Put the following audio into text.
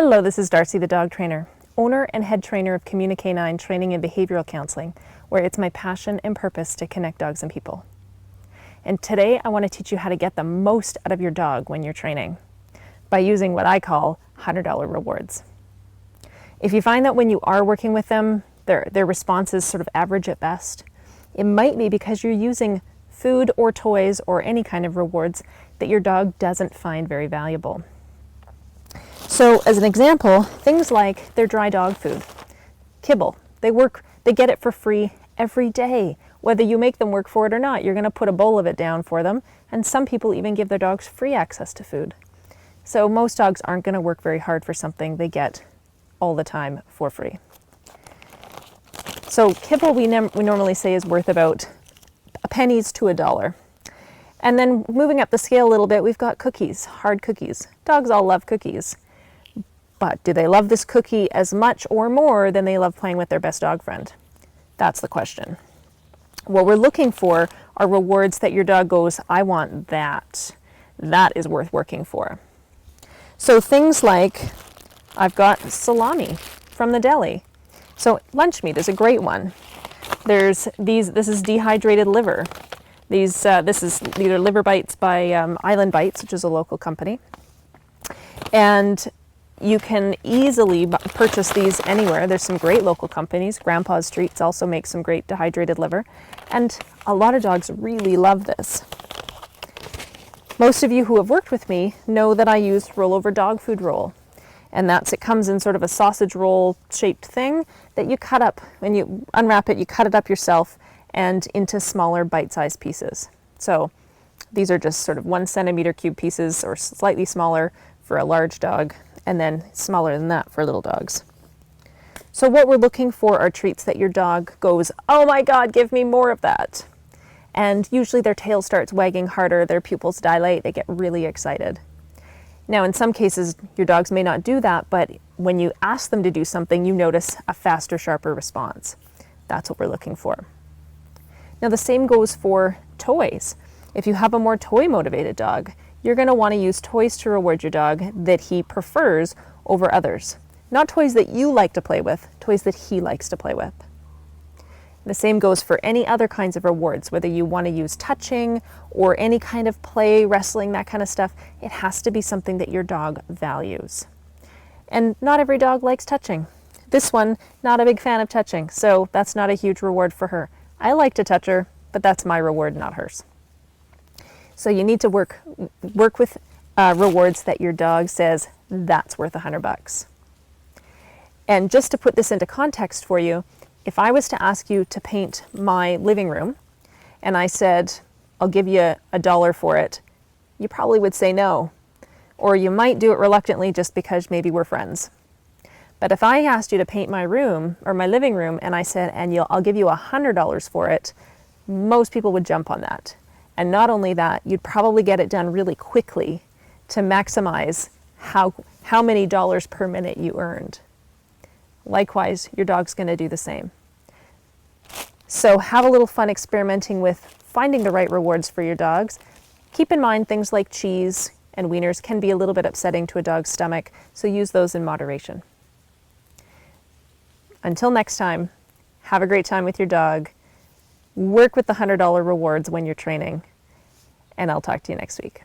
Hello, this is Darcie the Dog Trainer, owner and head trainer of CommuniCanine Training and Behavioral Counseling, where it's my passion and purpose to connect dogs and people. And today I want to teach you how to get the most out of your dog when you're training by using what I call $100 rewards. If you find that when you are working with them, their response is sort of average at best, it might be because you're using food or toys or any kind of rewards that your dog doesn't find very valuable. So as an example, things like their dry dog food, kibble. They get it for free every day. Whether you make them work for it or not, you're going to put a bowl of it down for them, and some people even give their dogs free access to food. So most dogs aren't going to work very hard for something they get all the time for free. So kibble we normally say is worth about pennies to $1. And then moving up the scale a little bit, we've got cookies, hard cookies. Dogs all love cookies. But do they love this cookie as much or more than they love playing with their best dog friend? That's the question. What we're looking for are rewards that your dog goes, I want that. That is worth working for. So things like, I've got salami from the deli. So lunch meat is a great one. This is dehydrated liver. This is either liver bites by Island Bites, which is a local company. And you can easily purchase these anywhere. There's some great local companies. Grandpa's Treats also makes some great dehydrated liver. And a lot of dogs really love this. Most of you who have worked with me know that I use rollover dog food roll. And it comes in sort of a sausage roll shaped thing that you cut up. When you unwrap it, you cut it up yourself and into smaller bite-sized pieces. So these are just sort of 1 centimeter cube pieces or slightly smaller for a large dog, and then smaller than that for little dogs. So what we're looking for are treats that your dog goes, oh my God, give me more of that. And usually their tail starts wagging harder, their pupils dilate, they get really excited. Now in some cases, your dogs may not do that, but when you ask them to do something, you notice a faster, sharper response. That's what we're looking for. Now the same goes for toys. If you have a more toy-motivated dog, you're going to want to use toys to reward your dog that he prefers over others. Not toys that you like to play with, toys that he likes to play with. The same goes for any other kinds of rewards, whether you want to use touching or any kind of play, wrestling, that kind of stuff. It has to be something that your dog values. And not every dog likes touching. This one, not a big fan of touching, so that's not a huge reward for her. I like to touch her, but that's my reward, not hers. So you need to work with rewards that your dog says, that's worth $100. And just to put this into context for you, if I was to ask you to paint my living room, and I said, I'll give you $1 for it, you probably would say no. Or you might do it reluctantly just because maybe we're friends. But if I asked you to paint my room, or my living room, and I said, I'll give you $100 for it, most people would jump on that. And not only that, you'd probably get it done really quickly to maximize how many dollars per minute you earned. Likewise, your dog's going to do the same. So have a little fun experimenting with finding the right rewards for your dogs. Keep in mind things like cheese and wieners can be a little bit upsetting to a dog's stomach, so use those in moderation. Until next time, have a great time with your dog. Work with the $100 rewards when you're training, and I'll talk to you next week.